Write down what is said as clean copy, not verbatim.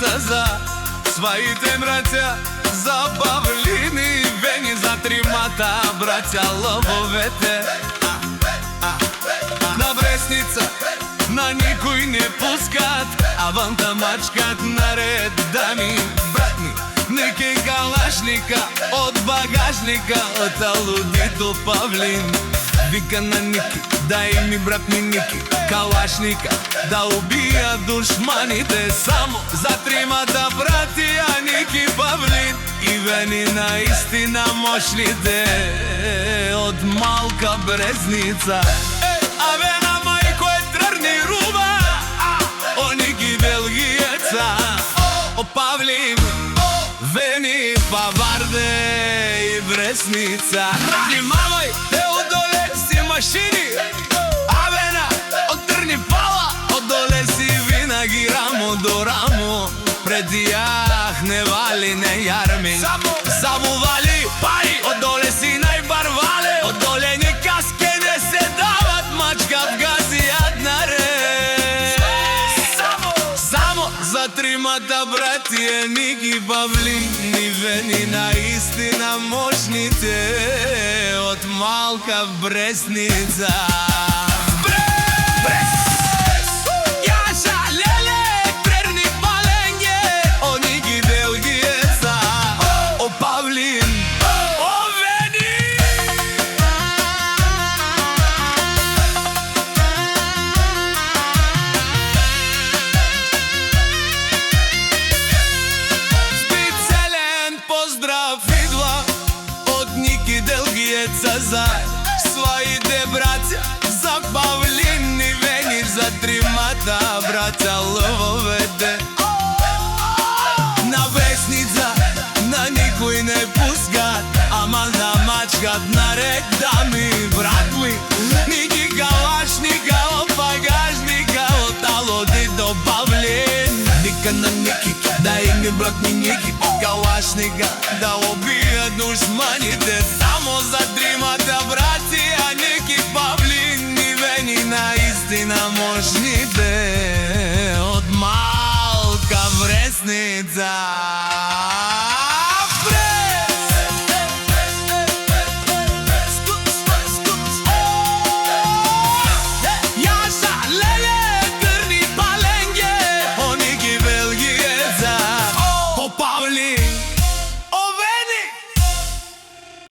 деца за своите браќа, за павлини вени за тримата браќа лововете. На Бресница на никој не пускат, а ванта мачкат наред дами. Брат ми, неке калашника од багажника, од алудито Павлин. Вика на Ники, дај ми брат ми Ники калашника, да убија душманите само за тримата братија Ники Павлин и вени наистина мощните од малка Бресница. Абе на мајко е тренирува, о Ники Белгиеца, о Павлин, вени Паварде и Бресница. Внимавај, те одоле си машини, абена од Трни Пала, одоле си винаги рамо до рамо. Пред јах не вали, не јарми, само вали пари, одоле си најбарвале, одоле ни каске не се дават, мачка в газијат наред. Само за тримата братија Ники Павлин и вени наистина мощните од малка Бресница. За своите браќа, за Павлин и вени за тримата браќа лововете. На Бресница на никој не пускат, ама на мачкат наред дами. Брат ми, Ники калашника од багажника, од алудито Павлин. Вика на Ники, дај ми брат ми Ники калашника, да убија душманите само за тримата братија